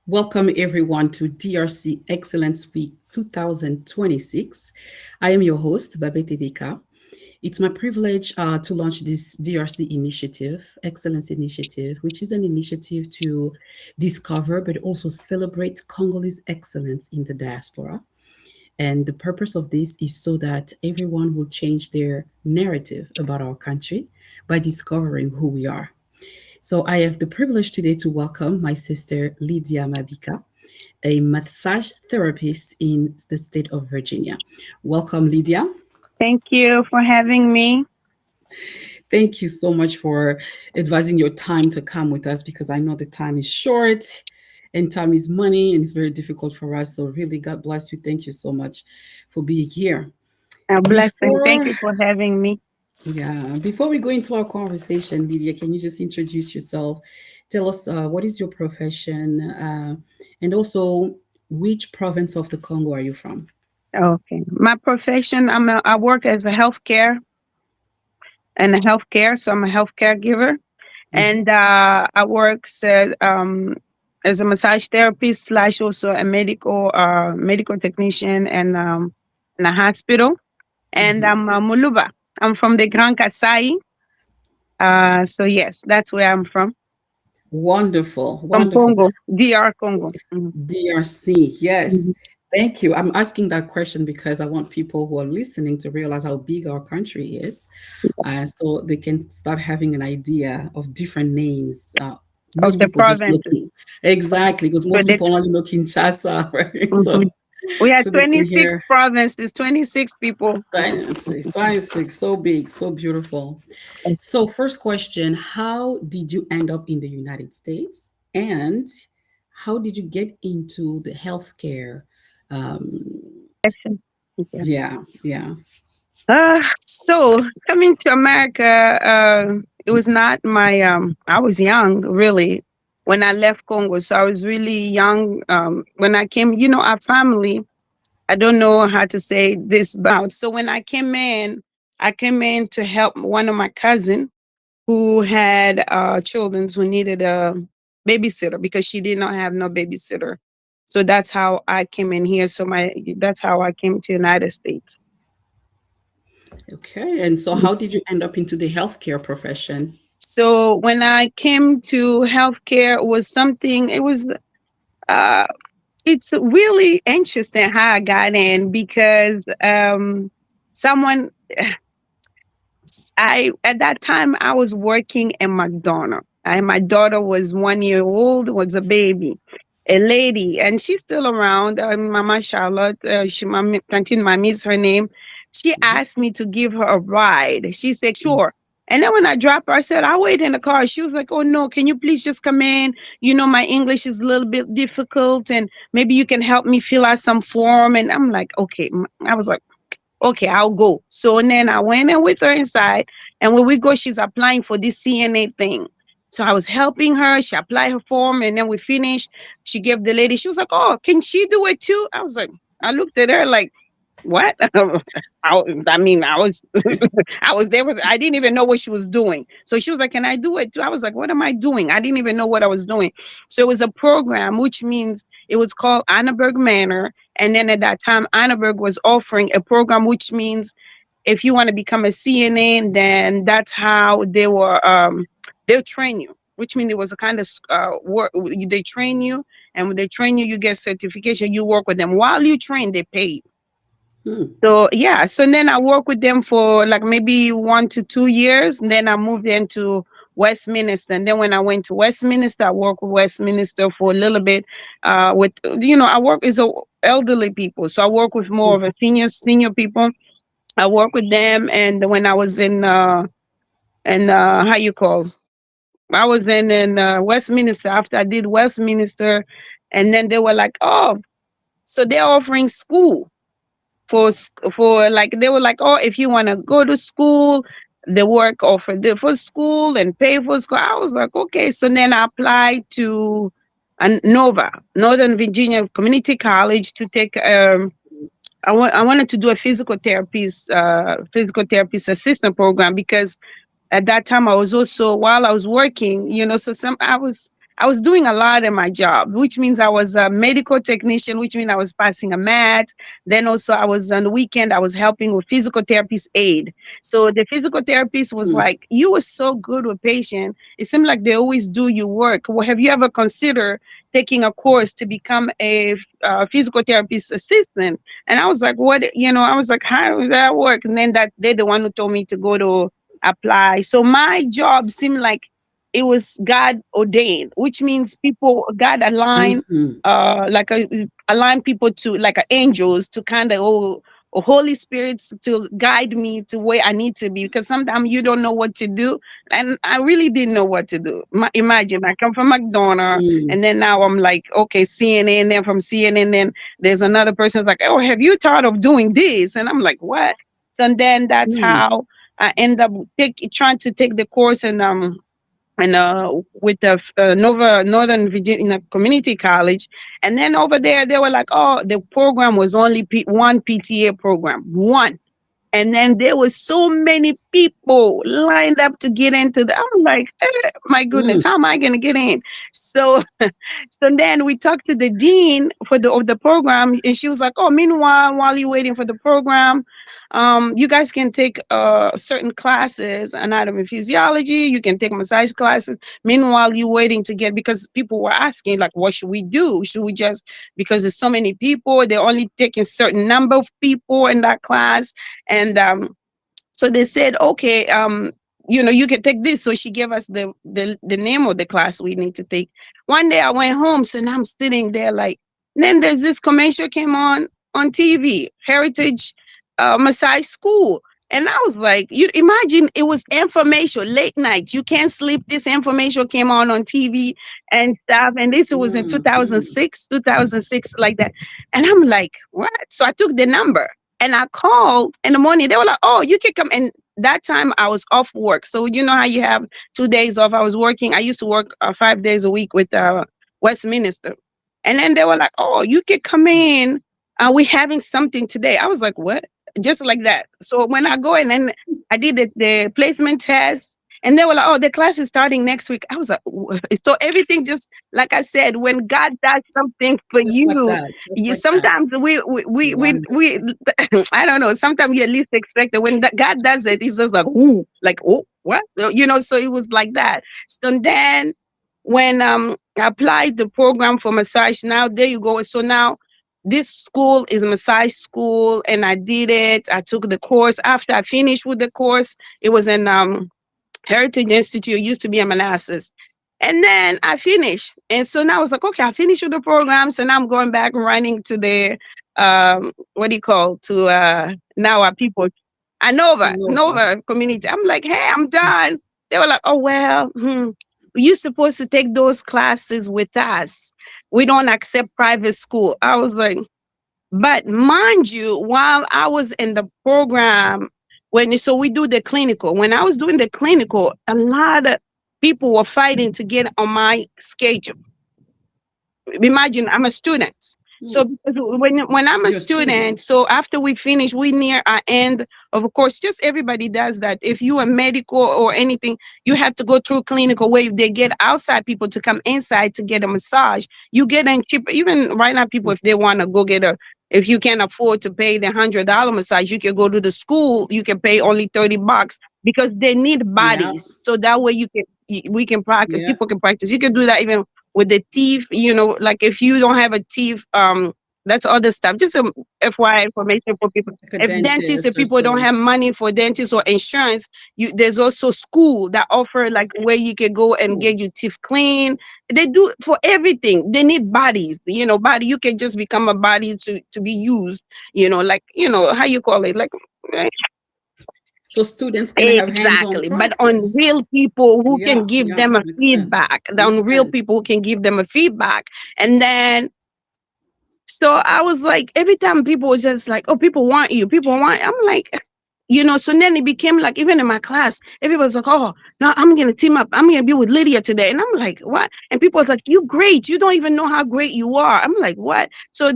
Welcome everyone to DRC Excellence Week 2026. I am your host, Babette Beka. It's my privilege to launch this DRC initiative, Excellence Initiative, which is an initiative to discover but also celebrate Congolese excellence in the diaspora. And the purpose of this is so that everyone will change their narrative about our country by discovering who we are. So I have the privilege today to welcome my sister Lydia Mabika, a massage therapist in the state of Virginia. Welcome, Lydia. Thank you for having me. Thank you so much for advising your time to come with us because I know the time is short and time is money and it's very difficult for us. So, really, God bless you. Thank you so much for being here. A blessing. Thank Before you for having me. before we go into our conversation, Lydia, can you just introduce yourself? Tell us what is your profession and also which province of the Congo are you from? Okay. My profession, I work as a healthcare so I'm a healthcare giver. Mhm. And I work as a massage therapist slash also a medical technician and in a hospital. And Mhm. I'm a Muluba. I'm from the Grand Kasai. So yes, that's where I'm Wonderful, from wonderful. Congo, DR Congo. DRC, yes. Mhm. Thank you. I'm asking that question because I want people who are listening to realize how big our country is, so they can start having an idea of different names. Of Most the people just know provinces. exactly because So most people only know Kinshasa, right? mhm. We had So they can 26 hear provinces, 26 people. science, so big, so beautiful. So, first question: how did you end up in the United States, and how did you get into the healthcare? Um, Section. Yeah. yeah. So coming to America, it was not my. I was young, really, when I left Congo. So I was really young when I came. Our family. I don't know how to say this, but so when I came in to help one of my cousin who had children who needed a babysitter because she did not have no babysitter. So that's how I came in here. That's how I came to United States. Okay. And so, how did you end up into the healthcare profession? So when I came to healthcare, it was something. Uh, it's really interesting how I got in because someone I at that time I was working in McDonald's. And my daughter was 1 year old, was a baby, a lady, and she's still around. Mama Charlotte, she Mama Cantine Mamie is her name. She Mhm. asked me to give her a ride. She said sure. And then when I dropped her, I said, I'll wait in the car. She was like, oh no, can you please just come in? My English is a little bit difficult and maybe you can help me fill out some form. And I'm like, okay. I was like, okay, I'll go. So and then I went in with her inside, and when we go, she's applying for this CNA thing. So I was helping her. She applied her form, and then we finished. She gave the lady. She was like, "Oh, can she do it too?" I was like, I looked at her like, "What?" I was, I was there with. I didn't even know what she was doing. So she was like, "Can I do it too?" I was like, "What am I doing?" I didn't even know what I was doing. So it was a program, which means it was called Annaberg Manor, and then at that time, Annaberg was offering a program, which means if you want to become a CNA, then that's how they'll train you. Which means it was a kind of work. They train you, and when they train you, you get certification. You work with them while you train. They pay. Hmm. So yeah, so then I worked with them for like maybe 1 to 2 years. And then I moved into Westminster. And then when I went to Westminster, I worked with Westminster for a little bit. I work with elderly people, so I work with more of a senior people. I work with them, and when I was in how you call, I was in Westminster. After I did Westminster, and then they were like, oh, so they're offering school for like they were like, oh, if you want to go to school, the work offered for school and pay for school. I was like, okay. So then I applied to Nova, Northern Virginia Community College to take. I wanted to do a physical therapist assistant program because at that time I was also while I was working, so some I was I was doing a lot in my job, which means I was a medical technician, which means I was passing a mat. Then also I was on the weekend, I was helping with physical therapist aid. So the physical therapist was Mm, like, "You were so good with patient. It seemed like they always do your work. Well, have you ever considered taking a course to become a physical therapist assistant?" And I was like, "What?" I was like, "How does that work?" And then that they're the one who told me to go to apply. So my job seemed like it was God ordained, which means people God aligned mhm, align people to like angels to kind of Holy Spirits to guide me to where I need to be, because sometimes you don't know what to do, and I really didn't know what to do. Imagine I come from McDonald's, mm, and then now I'm like, okay, CNN. Then from CNN, then there's another person like, oh, have you thought of doing this? And I'm like, what? So then that's mm, how I end up trying to take the course and with the Northern Virginia Community College, and then over there they were like, oh, the program was only one PTA program, one, and then there was so many people lined up to get into the. I'm like, my goodness, mm, how am I going to get in? So so then we talked to the dean for the program, and she was like, "Oh, meanwhile, while you're waiting for the program, you guys can take certain classes, anatomy, physiology. You can take massage classes. Meanwhile, you're waiting to get because people were asking like, what should we do? Should we just because there's so many people, they're only taking certain number of people in that class, and so they said, okay, you can take this. So she gave us the name of the class we need to take. One day I went home, so now I'm sitting there like, then there's this commercial came on TV, Heritage Massage School. And I was like, you imagine it was information late night. You can't sleep. This information came on TV and stuff. And this was in mhm. 2006, like that. And I'm like, what? So I took the number and I called in the morning. They were like, "Oh, you can come." And that time I was off work. So you know how you have 2 days off. I was working. I used to work 5 days a week with Westminster. And then they were like, "Oh, you can come in. We having something today." I was like, "What?" Just like that. So when I go in and I did the placement test, and they were like, "Oh, the class is starting next week." I was like, so everything just like I said, when God does something for Just like you, that, just you like that. sometimes we Wonderful. I don't know. Sometimes you at least expect it. When God does it, it's just like, ooh, like, oh, what? So it was like that. So then when I applied the program for massage, now there you go. So now this school is a massage school, and I did it. I took the course. After I finished with the course, it was in Heritage Institute, used to be a Manassas. And then I finished. And so now I was like, okay, I finished with the program. So now I'm going back running to the what do you call to now our people Nova. Nova community. I'm like, hey, I'm done. They were like, oh well, you're supposed to take those classes with us. We don't accept private school. I was like, but mind you, while I was in the program, so we do the clinical. When I was doing the clinical, a lot of people were fighting to get on my schedule. Imagine I'm a student. So Mm, because when I'm a you're a student, student. so after we finish, we near our end. Of course, just everybody does that. If you are medical or anything, you have to go through clinical where they get outside people to come inside to get a massage. You get in cheap. Even right now, people Mm, if they want to go get a, if you can't afford to pay the $100 massage, you can go to the school. You can pay only $30 because they need yeah, bodies. So that way we can practice. yeah. People can practice. You can do that even with the teeth, like if you don't have a teeth, that's other stuff. Just some FYI information for people. Like a If dentists, if dentist or people don't so. have money for dentists or insurance, there's also school that offer like where you can go and get your Schools. teeth clean. They do for everything. They need bodies, body. You can just become a body to be used, like how you call it, like So students can have hands-on exactly, but on practice. real people who Yeah, can give yeah, them a makes sense. feedback, Makes on real sense. people who can give them a feedback. And then, so I was like, every time people was just like, oh, people want you, people want, I'm like, so then it became like, even in my class, everybody's like, oh, no, I'm going to team up. I'm going to be with Lydia today. And I'm like, what? And people was like, you great. You don't even know how great you are. I'm like, what? So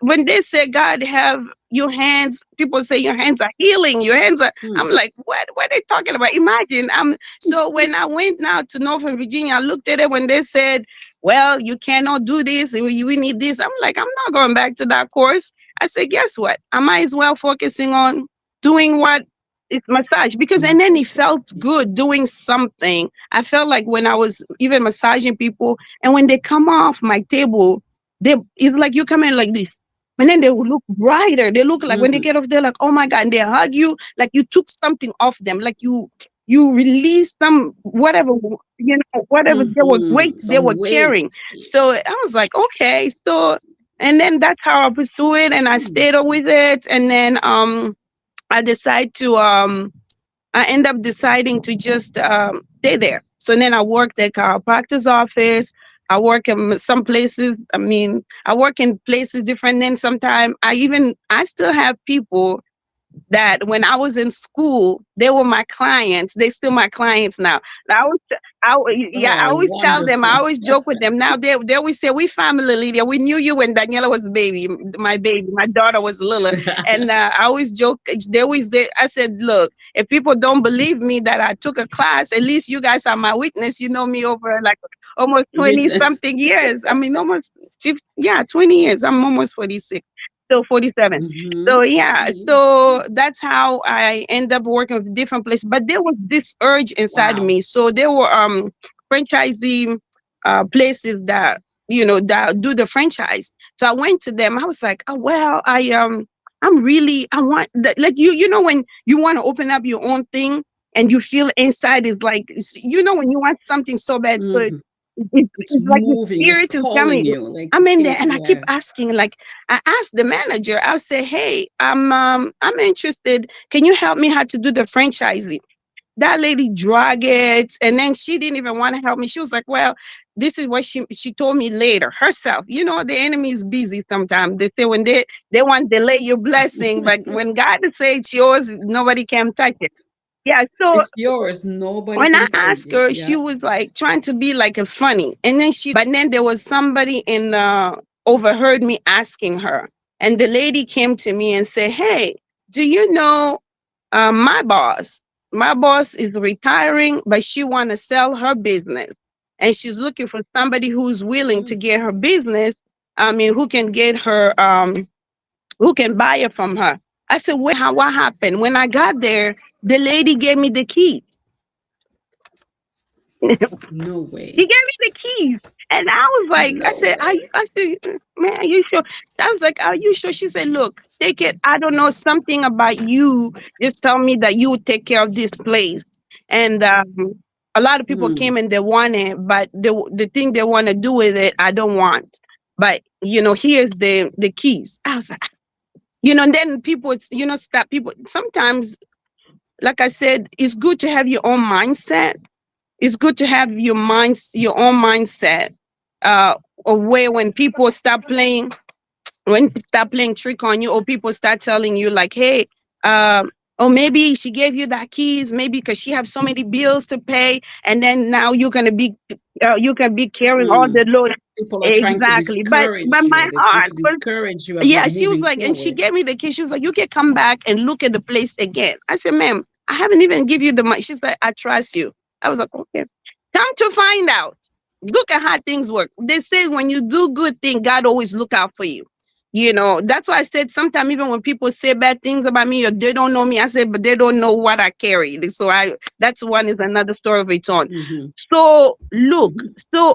when they say God have your hands, people say your hands are healing, your hands are. I'm Mm. like, what are they talking about? Imagine. So when I went now to Northern Virginia, I looked at it when they said, well, you cannot do this, and we need this. I'm like, I'm not going back to that course. I said, guess what? I might as well focusing on doing what is massage, because and then it Massage felt therapy. good doing something. I felt like when I was even massaging people, and when they come off my table, they it's like you come in like this. And then they will look brighter. They look like when they Mhm. get off, they're like, oh my God. And they hug you like you took something off them. Like you released some whatever whatever Mhm. they were Some carrying. weight. So I was like, okay. So and then that's how I pursue it, and I Mm. stayed with it. And then I decided to I end up deciding to just stay there. So then I worked at chiropractor's office. I work in some places. I mean, I work in places different. Then sometimes I still have people that when I was in school, they were my clients. They still my clients now. I always, yeah, I Oh, always tell them. I wonderful. always joke with them. Now they always say, "We family, Lydia. We knew you when Daniela was a baby, my baby. My daughter was little." And I always joke. I said, "Look, if people don't believe me that I took a class, at least you guys are my witness. You know me over like almost 20 Witness. something years. I mean, almost 50, yeah, 20 years. I'm almost 46, so 47." So Mhm. yeah, Yes. so that's how I end up working with different places. But there was this urge inside of Wow. me. So there were franchisee places that that do the franchise. So I went to them. I was like, oh well, I'm really I want like when you want to open up your own thing and you feel inside is like when you want something so bad, but Mhm. It's it's like the moving, it's spirit is calling coming. you, like, I'm you in there can't and I keep yeah. asking, like I asked the manager, I'll say, hey, I'm interested. Can you help me how to do the franchising? That lady drag it, and then she didn't even want to help me. She was like, well, this is what she told me later herself. The enemy is busy sometimes. They say when they want to delay your blessing, but when God says it's yours, nobody can touch it. Yeah, so It's yours, nobody when I can take asked it, her, she yeah. was like trying to be like a funny. And then but then there was somebody in the overheard me asking her. And the lady came to me and said, hey, do you know my boss? My boss is retiring, but she want to sell her business. And she's looking for somebody who's willing to Mm. get her business. I mean, who can get her, who can buy it from her. I said, what happened? When I got there, the lady gave me the key. No He way. gave me the keys. And I was like, I No said, way. I said, man, are you sure? I was like, are you sure? She said, look, take it. I don't know something about you. Just tell me that you would take care of this place. And a lot of people Mm. came and they want it, but the thing they want to do with it, I don't want. But here's the keys. I was like, and then people, stop people. Sometimes, like I said, it's good to have your own mindset. It's good to have your own mindset, uh, of where when people stop playing, trick on you, or people start telling you like, hey, or maybe she gave you that keys, maybe because she have so many bills to pay, and then now you can be carrying all Mm. the load. People are trying to Exactly, but discourage you. my They're trying heart to was. discourage you Yeah, about she was moving like, and she forward. gave me the key. She was like, you can come back and look at the place again. I said, ma'am, I haven't even give you the money. She's like, I trust you. I was like, okay. Come to find out, look at how things work. They say when you do good thing, God always look out for you. That's why I said sometimes even when people say bad things about me or they don't know me, I said, but they don't know what I carry. So that's one is another story of its own. Mhm. So look, Mhm. so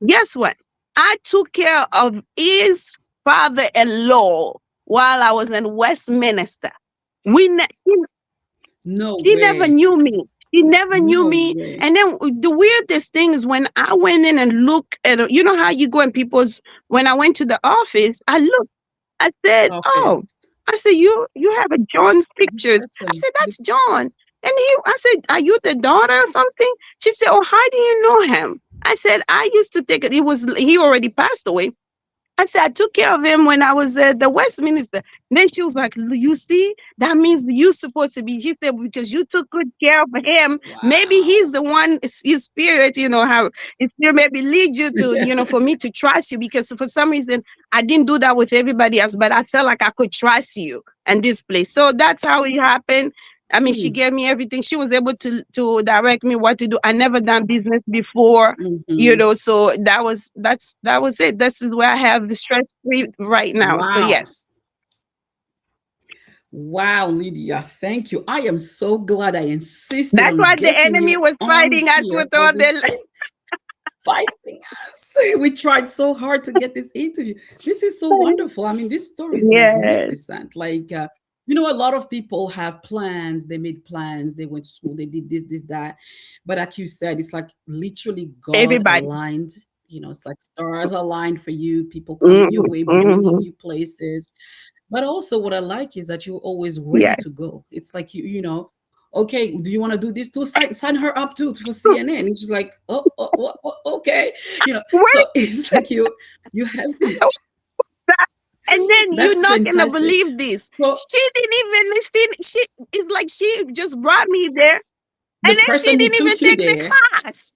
guess what? I took care of his father-in-law while I was in Westminster. We ne- he, No she never way. knew me. She never knew No me. way. And then the weirdest thing is when I went in and looked at, how you go in people's. When I went to the office, I looked. I said, "Oh," Office. I said, "You have a John's This pictures." I person, said, "That's this John." And I said, "Are you the daughter or something?" She said, "Oh, how do you know him?" I said, "I used to take it. He already passed away." I said, I took care of him when I was at the Westminster. Then she was like, You see, that means you're supposed to be. She said, Because you took good care of him. Maybe he's Wow. the one, his spirit, how his spirit maybe lead you to, for me to trust you. Because for some reason, I didn't do that with everybody else, but I felt like I could trust you and this place. So that's how it happened. I mean, she Mm, gave me everything. She was able to direct me what to do. I never done business before, mhm. so that was it. This is where I have the stress free right now. So Wow. yes, Wow, Lydia, thank you. I am so glad I insisted that's on what the getting enemy you was on fighting us here with for all this the. fighting us. We tried so hard to get this interview. This is so wonderful. I mean, this story is Yes, magnificent. Like, a lot of people have plans. They made plans. They went to school. They did this, that. But like you said, it's like literally God everybody. aligned. It's like stars aligned for you. People coming your Mhm, way, bringing mhm. you places. But also, what I like is that you're always ready Yes. to go. It's like okay, do you want to do this too? Sign her up too for CNN. It's just like, okay, Where's So it's like you have that? And then you're that's not gonna fantastic. believe this. So She didn't even she it's like she just brought me there, the and then she person who didn't even took you take the there, class.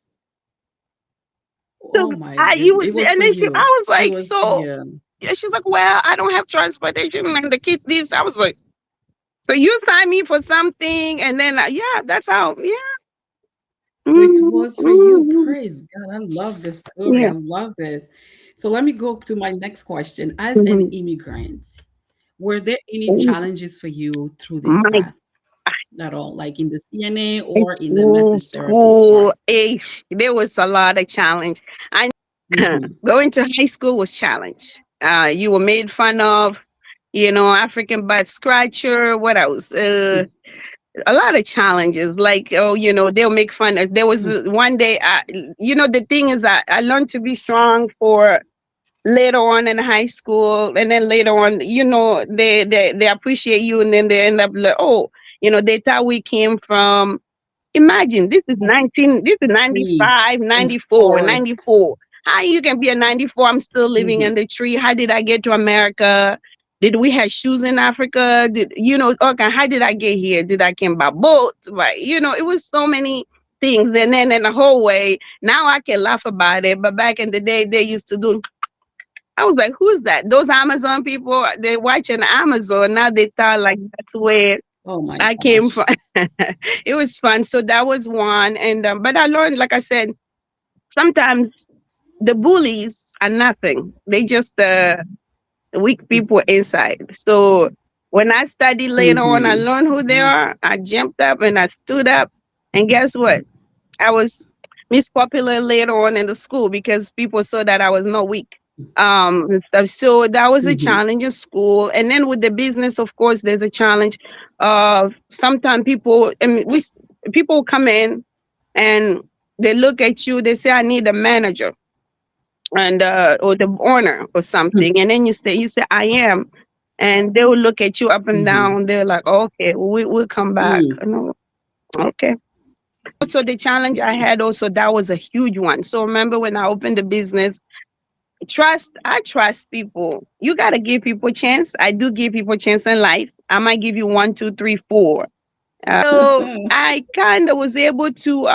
So oh my you goodness, was it was and for then you. I was It like, was for so you. yeah, she's like, well, I don't have transportation and the kid this. I was like, so you sign me for something, and then yeah, that's how. Yeah. It Mhm, was for you. mhm. Praise God. I love this story. I Yeah. love this. So let me go to my next question. As an Mhm. immigrant, were there any Mhm. challenges for you through this My path at all, like in the CNA God, or in the message therapist school, part? there was a lot of challenge. I Hmm. going to high school was challenge. You were made fun of, African butt scratcher. What else? A lot of challenges. Like, oh, they'll make fun of. There was one day, the thing is that I learned to be strong for later on in high school, and then later on, they appreciate you, and then they end up like, oh, they thought we came from. Imagine this is Please, 95, of 94, course. 94. How you can be a 94? I'm still living Hmm. in the tree. How did I get to America? Did we have shoes in Africa? Okay, how did I get here? Did I came by boat? Right. It was so many things. And then in the whole way, now I can laugh about it. But back in the day, they used to do, I was like, who's that? Those Amazon people, they're watching Amazon. Now they thought like that's where Oh my I came from. gosh. It was fun. So that was one. And but I learned, like I said, sometimes the bullies are nothing. They just weak people inside. So when I studied later on, I Mm-hmm. learned who they are. I jumped up and I stood up. And guess what? I was Miss Popular later on in the school because people saw that I was not weak. And stuff. So that was a Mm-hmm. challenge in school. And then with the business, of course, there's a challenge. Sometimes people come in and they look at you, they say, I need a manager and or the owner or something. And then you say, I am. And they will look at you up and Mm-hmm. down. They're like, okay, we'll come back. Mm. And I'm like, okay. Also, the challenge I had also, that was a huge one. So remember when I opened the business, I trust people. You gotta give people a chance. I do give people a chance in life. I might give you one, two, three, four. So I kind of was able to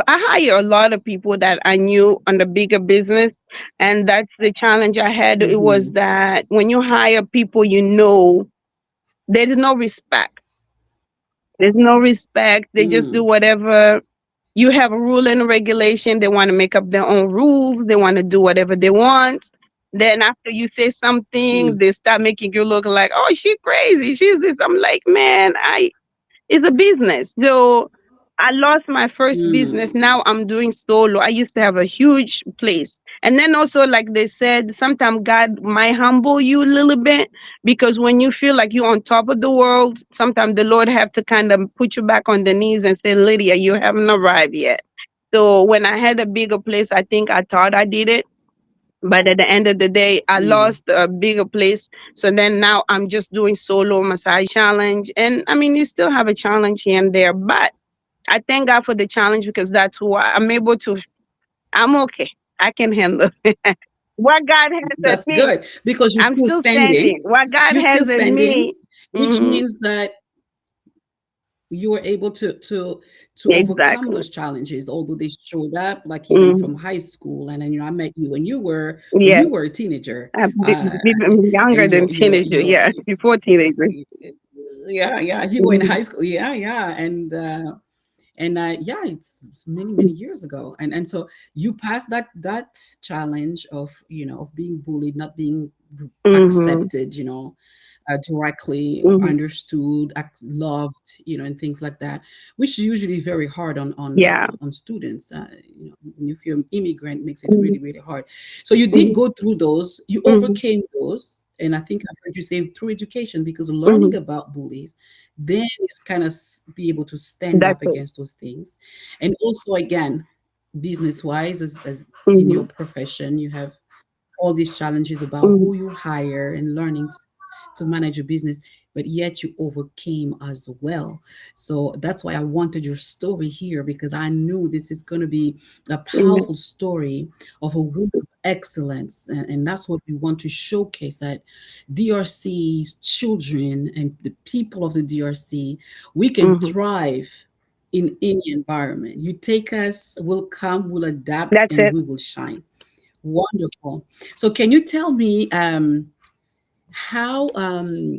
I hire a lot of people that I knew on the bigger business, and that's the challenge I had. It was Mm-hmm. that when you hire people, there's no respect. There's no respect. They just do Mm. whatever. You have a rule and a regulation. They want to make up their own rules. They want to do whatever they want. Then after you say something, Mm. they start making you look like, oh, she's crazy. She's this. I'm like, man, it's a business. So I lost my first business. Mm. Now I'm doing solo. I used to have a huge place. And then also, like they said, sometimes God might humble you a little bit because when you feel like you're on top of the world, sometimes the Lord have to kind of put you back on the knees and say, Lydia, you haven't arrived yet. So when I had a bigger place, I think I thought I did it. But at the end of the day, I Mm. lost a bigger place. So then now I'm just doing solo massage challenge. And I mean, you still have a challenge here and there, but I thank God for the challenge because that's who I'm able to. I'm okay. I can handle it. What God has in That's me. good because you're I'm still still standing. standing. What God You're still has in standing, me. which Hmm. means that you were able to overcome Exactly. those challenges, although they showed up like even Hmm. from high school. And then I met you when Yes. you were a teenager, I'm uh, even and younger than teenager. Yeah, before teenager. yeah, you were in Hmm. high school, yeah, and yeah, it's many years ago, and so you passed that challenge of of being bullied, not being Hmm. accepted, directly or Hmm. understood, loved, and things like that, which is usually very hard Yeah. on students. And if you're an immigrant, makes it Hmm. really hard. So you did Hmm. go through those, you Hmm. overcame those, and I think I heard you say through education, because learning Hmm. about bullies, then you kind of be able to stand That's up it. against those things. And also, again, business wise, as in your Hmm. profession, you have all these challenges about Hmm. who you hire and learning to manage a business, but yet you overcame as well. So that's why I wanted your story here, because I knew this is going to be a Hmm. powerful story of a woman of excellence. And that's what we want to showcase, that DRC's children and the people of the DRC, we can Hmm. thrive in any environment. You take us, we'll come, we'll adapt, That's and it. we will shine. Wonderful. So, can you tell me how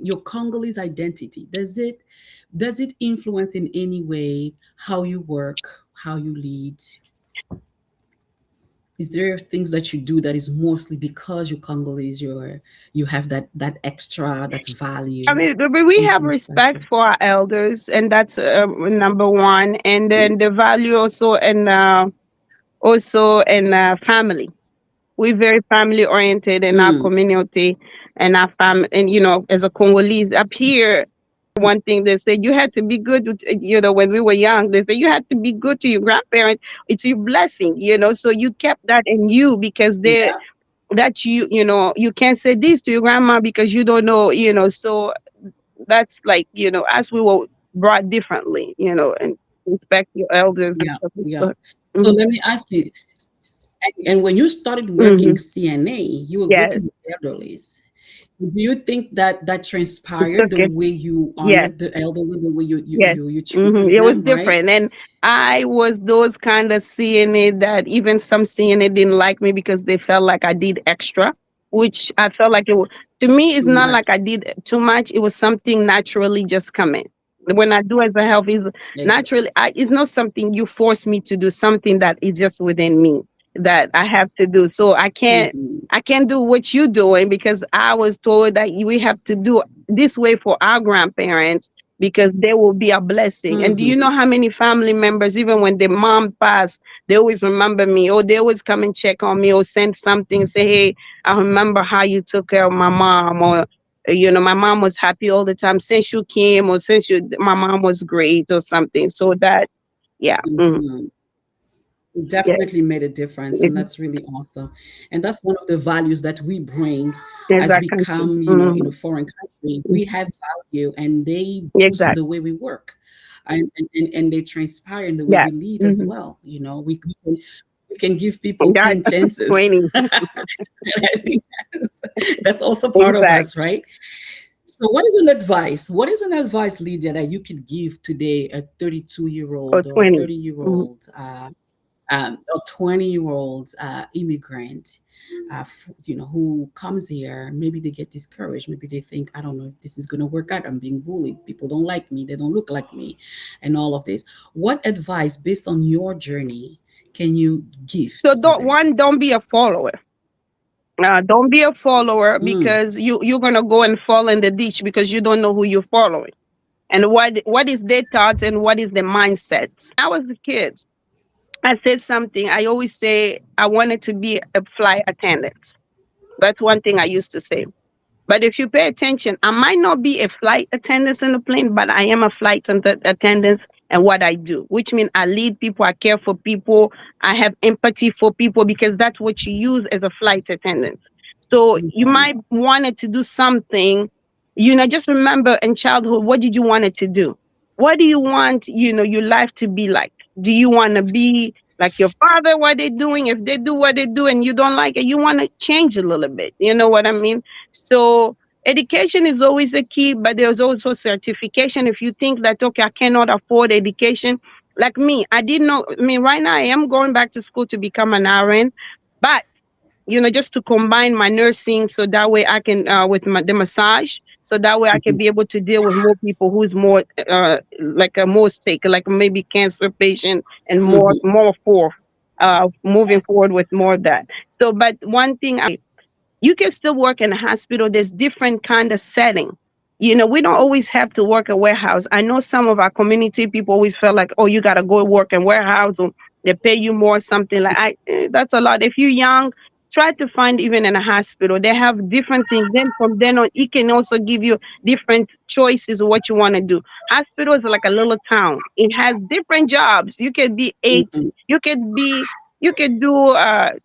your Congolese identity does it influence in any way how you work, how you lead? Is there things that you do that is mostly because you're Congolese, you have that extra, that I value, mean, we have something respect special? for our elders, and that's number one. And then the value also in family. We're very family oriented in our Mm, community and our family. And as a Congolese up here, one thing they said, you had to be good with, when we were young, they said you had to be good to your grandparents. It's your blessing, so you kept that in you because they yeah, that you can't say this to your grandma because you don't know, so that's like, as we were brought differently, and respect your elders and yeah, stuff like yeah. that. So Mhm. let me ask you, and when you started working Mhm. CNA, you were Yes. working with elderlies. Do you think that It's transpired the okay. way you Yes. honored the elderly, the way Yes. you Hmm. treated It was them, right? different. And I was those kind of seeing it that even some seeing it didn't like me because they felt like I did extra, which I felt like to me, it's Too not much. like I did too much. It was something naturally just coming. When I do as a health is Exactly. naturally, it's not something you force me to do, something that is just within me that I have to do. So Hmm. I can't do what you're doing because I was told that we have to do this way for our grandparents because they will be a blessing. And do you Hmm. know how many family members, even when their mom passed, they always remember me, or they always come and check on me, or send something, say, "Hey, I remember how you took care of my mom," or my mom was happy all the time since you came, or my mom was great, or something. So that, yeah, Hmm. It yeah, definitely made a difference, and mhm, that's really awesome. And that's one of the values that we bring that's as our we country. come, in Hmm. a foreign country. We have value, and they boost the Exactly. way we work, and they transpire in the way Yeah. we lead as Hmm. well. We can give people God 10 chances. training. And I think that's also part of Exactly. us, right? So, what is an advice, Lydia, that you could give today a 32-year-old Or or a 20. Mhm. 30-year-old, a 20-year-old immigrant, who comes here? Maybe they get discouraged. Maybe they think, I don't know if this is going to work out. I'm being bullied. People don't like me. They don't look like me, and all of this. What advice, based on your journey, can you give So to others? don't be a follower. Don't be a follower Mm, because you're gonna go and fall in the ditch because you don't know who you're following and what is their thoughts and what is their mindset. When I was a kid, I said something. I always say I wanted to be a flight attendant. That's one thing I used to say. But if you pay attention, I might not be a flight attendant in the plane, but I am a flight attendant and what I do, which means I lead people, I care for people, I have empathy for people because that's what you use as a flight attendant. So you mhm, might wanted to do something, just remember in childhood, what did you want it to do? What do you want, your life to be like? Do you want to be Like your father, what they're doing, if they do what they do and you don't like it, you want to change a little bit. You know what I mean? So education is always a key, but there's also certification. If you think that, okay, I cannot afford education, like me, I didn't know. I mean, right now I am going back to school to become an RN, but just to combine my nursing so that way I can, with the massage, so that way I can Mhm, be able to deal with more people who's more, like a more sick, like maybe cancer patient, and more, mhm, more for, moving forward with more of that. So, but one thing you can still work in a hospital. There's different kind of setting. We don't always have to work a warehouse. I know some of our community people always felt like, oh, you got to go work in warehouse, or they pay you more, something like that's a lot. If you're young, try to find even in a hospital. They have different things. Then from then on, it can also give you different choices of what you want to do. Hospital is like a little town. It has different jobs. You could be eight. mhm. You could do,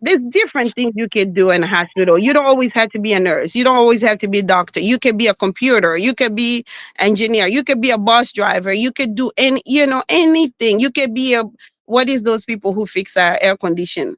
there's different things you could do in a hospital. You don't always have to be a nurse. You don't always have to be a doctor. You could be a computer. You could be engineer. You could be a bus driver. You could do anything. You could be a, what is those people who fix air condition?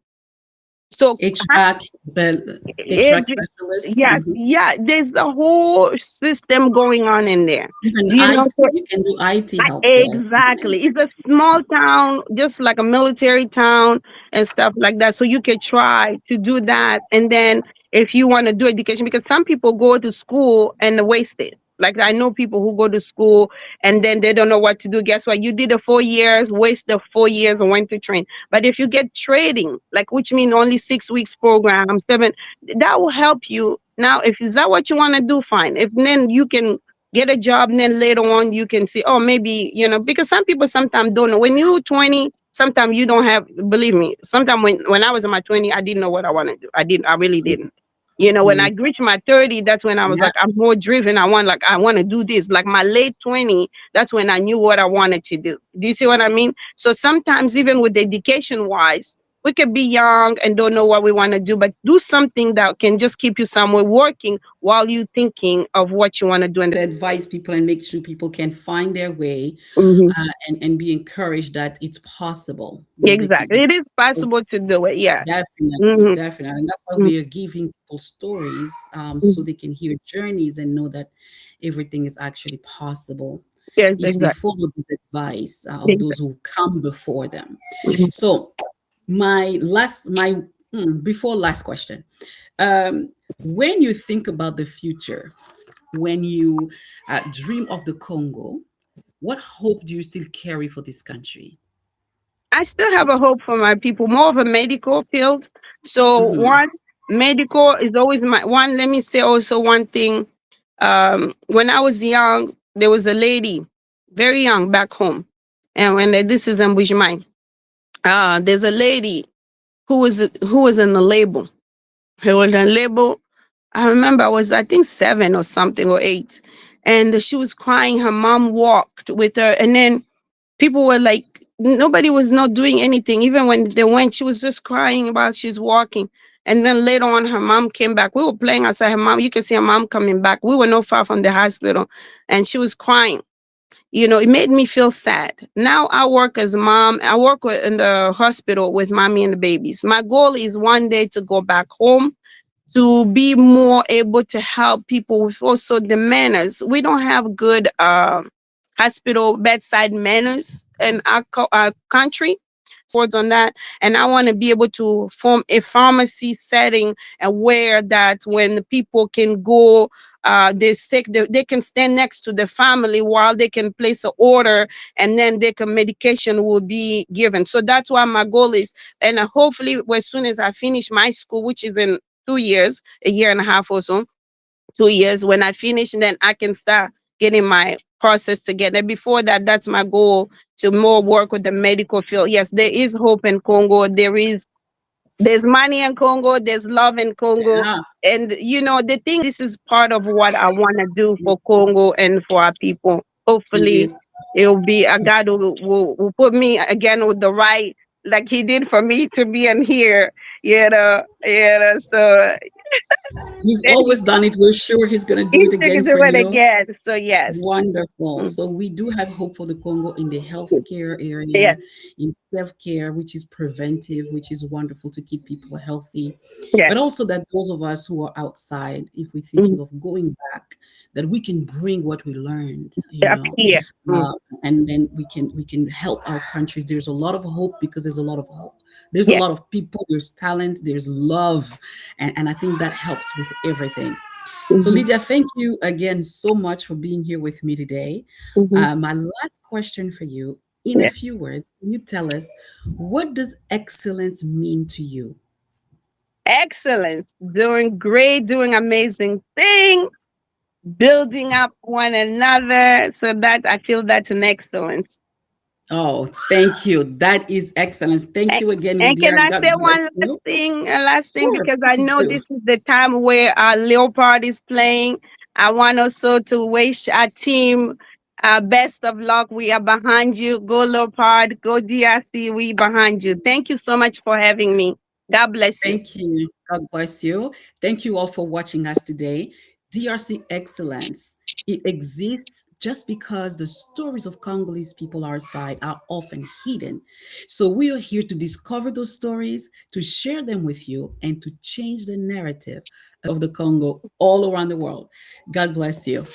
So HVAC, HVAC it, specialist, yeah, yeah, there's a whole system going on in there. even So IT. You can do IT help desk. exactly. It's a small town, just like a military town and stuff like that. So you could try to do that. And then if you want to do education, because some people go to school and waste it. Like I know people who go to school and then they don't know what to do. Guess what? You did the 4 years, waste the 4 years and went to train. But if you get trading, like which mean only 6 weeks program, seven, that will help you. Now, if is that what you want to do, fine. If then you can get a job, and then later on you can see, oh, maybe, because some people sometimes don't know. When you're 20, sometimes you don't have, believe me, sometimes when I was in my 20, I didn't know what I want to do. I really didn't. When I Mhm. reached my 30, that's when I was Yeah, like, I'm more driven. I want to do this. Like my late 20, that's when I knew what I wanted to do. Do you see what I mean? So sometimes even with education wise, we could be young and don't know what we want to do, but do something that can just keep you somewhere working while you thinking of what you want to do in the. advise people and make sure people can find their way, Mhm. and be encouraged that it's possible. Exactly. It is possible to do it. Yes. Definitely, Mhm. definitely. And that's why Mhm. we are giving people stories, so Mhm. they can hear journeys and know that everything is actually possible Yes, if they exactly. follow the advice, of those Exactly. who come before them. Mhm. So, my before last question. Um, when you think about the future, when you dream of the Congo, what hope do you still carry for this country? I still have a hope for my people, more of a medical field. So Hmm. one, medical is always my one. Let me say also one thing. When I was young, there was a lady, very young back home. And when this is in Bushmine, there's a lady who was in the label. He was in label. I remember I was, I think, 7 or something, or 8. And she was crying. Her mom walked with her. And then people were like, nobody was not doing anything. Even when they went, she was just crying while she's walking. And then later on, her mom came back. We were playing outside. Her mom, you can see her mom coming back. We were not far from the hospital. And she was crying. It made me feel sad. Now I work as a mom. I work in the hospital with mommy and the babies. My goal is one day to go back home to be more able to help people with also the manners. We don't have good hospital bedside manners in our country. Words on that. And I want to be able to form a pharmacy setting and where that when the people can go, they're sick, they can stand next to the family while they can place an order, and then their medication will be given. So that's why my goal is. And hopefully, as soon as I finish my school, which is in 2 years, a year and a half or so, 2 years, when I finish, then I can start getting my process together. Before that, that's my goal, to more work with the medical field. Yes, there is hope in Congo. There's money in Congo. There's love in Congo. Yeah, And the thing, this is part of what I want to do for Congo and for our people. Hopefully, indeed. it'll be a God who put me again with the right, like He did for me to be in here. So He's Then always done it. We're sure he's going to do he it took again it to for it you. again. So yes. Wonderful. Mm. So we do have hope for the Congo in the healthcare Yeah. area, in self-care, which is preventive, which is wonderful to keep people healthy. Yeah. But also that those of us who are outside, if we're Mm. thinking of going back, that we can bring what we learned, Up here. Mm. uh, and then we can help our countries. There's a lot of hope because there's a lot of hope. There's a Yeah. lot of people. There's talent. There's love, and I think that helps with everything. So, Hmm. Lydia, thank you again so much for being here with me today. Hmm. My last question for you, in a Yeah. few words, can you tell us what does excellence mean to you? Excellent. Doing great, doing amazing thing, building up one another. So that I feel that's an excellence. Oh, thank you. That is excellence. Thank And, you again, and can Lydia. I God say bless one last you. thing? A last thing, Sure, because I please know do. this is the time where our Leopard is playing. I want also to wish our team best of luck. We are behind you. Go Leopard. Go DRC. We behind you. Thank you so much for having me. God bless you. Thank you. God bless you. Thank you all for watching us today. DRC Excellence. It exists just because the stories of Congolese people outside are often hidden. So we are here to discover those stories, to share them with you, and to change the narrative of the Congo all around the world. God bless you.